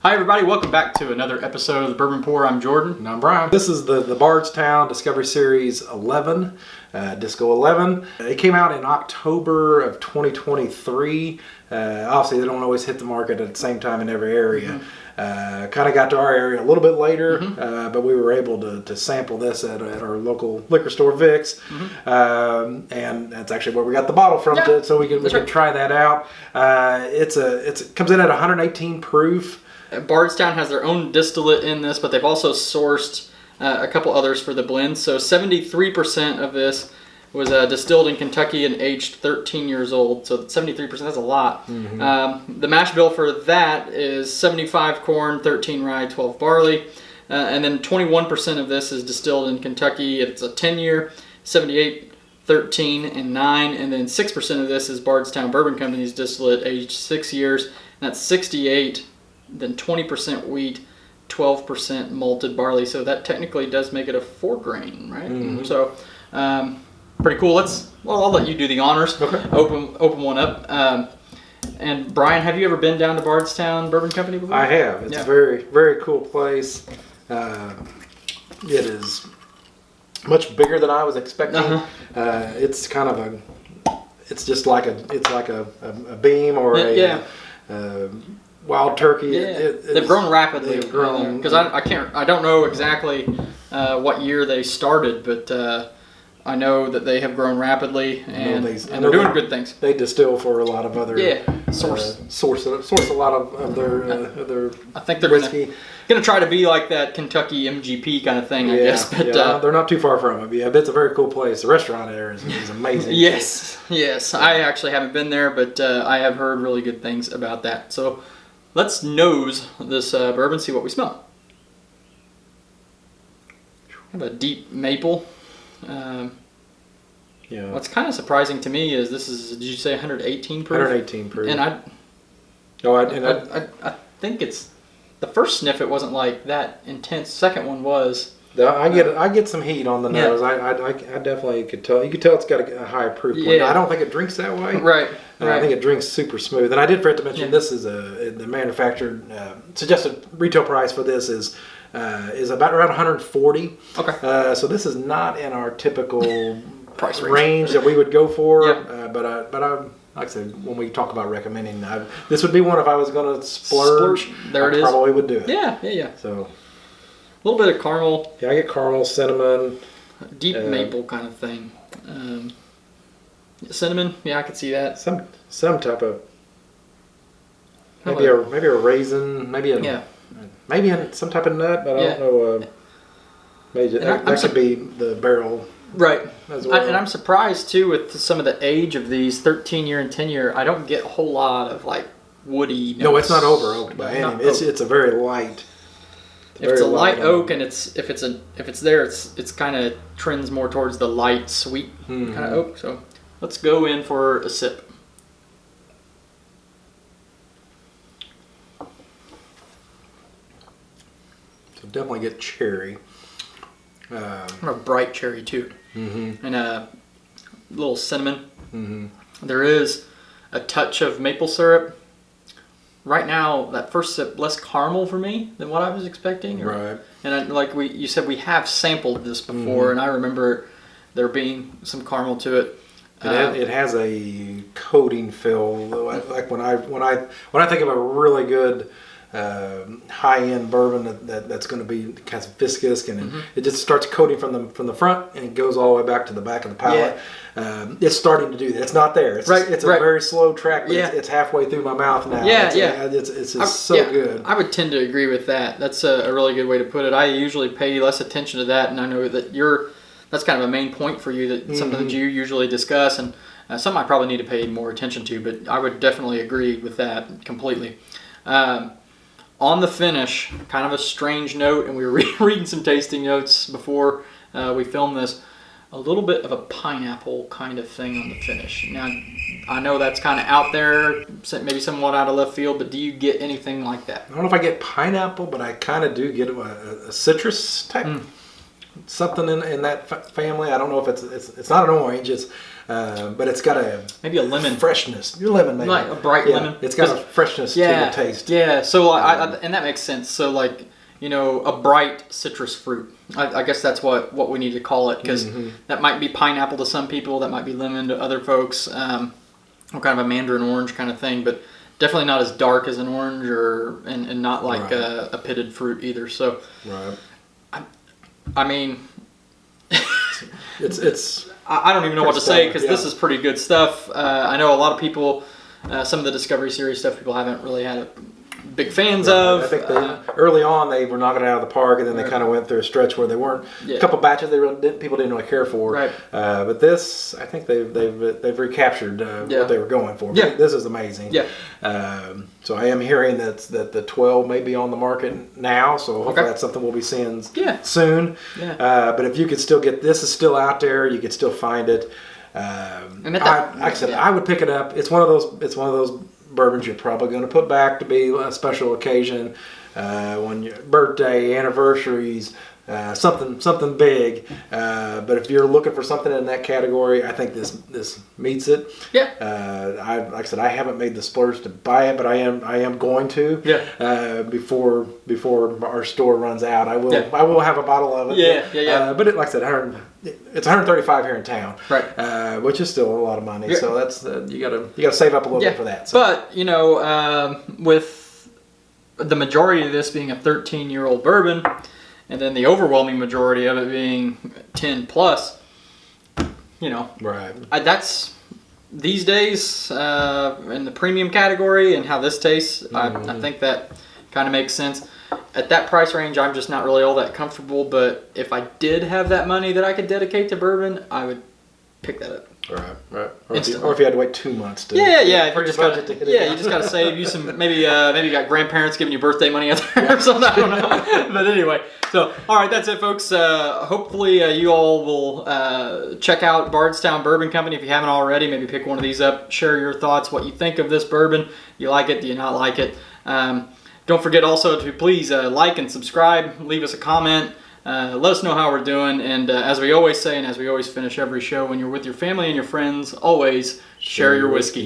Hi everybody, welcome back to another episode of the Bourbon Pour. I'm Jordan. And I'm Brian. This is the Bardstown Discovery Series 11, Disco 11. It came out in October of 2023. Obviously they don't always hit the market at the same time in every area. Kind of got to our area a little bit later, but we were able to sample this at our local liquor store, Vic's. And that's actually where we got the bottle from, so we can try that out. It comes in at 118 proof. Bardstown has their own distillate in this, but they've also sourced a couple others for the blend. So 73% of this was distilled in Kentucky and aged 13 years old. So 73%, that's a lot. The mash bill for that is 75 corn, 13 rye, 12 barley. And then 21% of this is distilled in Kentucky. It's a 10-year, 78, 13, and 9. And then 6% of this is Bardstown Bourbon Company's distillate, aged 6 years. And that's 68. Then 20% wheat, 12% malted barley. So that technically does make it a 4-grain, right? So pretty cool. I'll let you do the honors. Okay. Open one up. And Brian, have you ever been down to Bardstown Bourbon Company before? I have. It's a very, very cool place. It is much bigger than I was expecting. It's kind of it's just like a beam or a wild turkey. They've grown rapidly. They've grown because I don't know exactly what year they started, but I know that they have grown rapidly and they're doing good things. They distill for a lot of other source a lot of their I think they're whiskey. Gonna try to be like that Kentucky MGP kind of thing, I guess. But they're not too far from it. Yeah, it's a very cool place. The restaurant there is amazing. Yes. I actually haven't been there, but I have heard really good things about that. So let's nose this bourbon, see what we smell. I have a deep maple. What's kind of surprising to me is this is, did you say 118 proof? 118 proof. And I think it's, the first sniff it wasn't like that intense. Second one was. I get some heat on the nose. I definitely could tell. You could tell it's got a high proof point. Now, I don't think it drinks that way. Right. I think it drinks super smooth. And I did forget to mention this is the manufactured suggested retail price for this is about around 140. Okay. So this is not in our typical price range that we would go for. But like I said, when we talk about recommending, this would be one if I was going to splurge. There it is. Probably would do it. Yeah. So. A little bit of caramel. Yeah, I get caramel, cinnamon. Deep maple kind of thing. Cinnamon, I could see that. Some type of maybe a raisin, maybe some type of nut, but I don't know. Maybe that could be the barrel. Right. As well. And I'm surprised too with some of the age of these 13-year and 10-year. I don't get a whole lot of like woody notes. No, it's not over oaked by any means. It's a very light. If it's a light oak and if it's there, it's kind of trends more towards the light sweet kind of oak. So let's go in for a sip. So definitely get cherry. A bright cherry too, and a little cinnamon. There is a touch of maple syrup. Right now, that first sip, less caramel for me than what I was expecting. Right. And you said, we have sampled this before, and I remember there being some caramel to it. It has a coating feel. Like when I think of a really good high-end bourbon that's going to be kind of viscous, and it just starts coating from the front and it goes all the way back to the back of the palate. It's starting to do that. It's not there. It's a very slow track, but it's halfway through my mouth now. It's just so good. I would tend to agree with that. That's a really good way to put it. I usually pay less attention to that, and I know that that's kind of a main point for you, that something that you usually discuss, and something I probably need to pay more attention to, but I would definitely agree with that completely. On the finish, kind of a strange note, and we were reading some tasting notes before we filmed this, a little bit of a pineapple kind of thing on the finish. Now, I know that's kind of out there, maybe somewhat out of left field, but do you get anything like that? I don't know if I get pineapple, but I kind of do get a citrus type something in that family. I don't know if it's not an orange. It's but it's got a maybe a lemon freshness. Your lemon, maybe like a bright lemon. It's got a freshness to the taste. Yeah. So and that makes sense. So like a bright citrus fruit. I guess that's what we need to call it because that might be pineapple to some people. That might be lemon to other folks. Or kind of a mandarin orange kind of thing, but definitely not as dark as an orange and not like a pitted fruit either. So, I mean, it's I don't even know what to say because this is pretty good stuff. I know a lot of people, some of the Discovery Series stuff people haven't really had big fans of. I think early on they were knocking it out of the park, and then they kind of went through a stretch where they weren't. A couple batches people didn't really care for. Right. But this, I think they've recaptured what they were going for. Yeah. This is amazing. Yeah. So I am hearing that the 12 may be on the market now. So hopefully that's something we'll be seeing soon. Yeah. But if you could still get this, is still out there. You could still find it. And like I said, I would pick it up. It's one of those bourbons you're probably going to put back to be a special occasion, when your birthday, anniversaries, something big. But if you're looking for something in that category, I think this meets it. Yeah. Like I said, I haven't made the splurge to buy it, but I am going to. Yeah. Before our store runs out, I will have a bottle of it. Yeah. But like I said, it's 135 here in town, right? Which is still a lot of money. Yeah. So that's you gotta save up a little bit for that. So. But with the majority of this being a 13-year-old bourbon, and then the overwhelming majority of it being 10 plus, right? That's these days in the premium category and how this tastes. I think that kind of makes sense. At that price range, I'm just not really all that comfortable, but if I did have that money that I could dedicate to bourbon, I would pick that up. Right. Or if you had to wait 2 months to if you just gotta save you some maybe you got grandparents giving you birthday money out there or something. I don't know. But anyway, so all right, that's it, folks. Hopefully you all will check out Bardstown Bourbon Company if you haven't already. Maybe pick one of these up. Share your thoughts, what you think of this bourbon. You like it? Do you not like it? Don't forget also to please like and subscribe. Leave us a comment. Let us know how we're doing. And as we always say, and as we always finish every show, when you're with your family and your friends, always share your whiskey.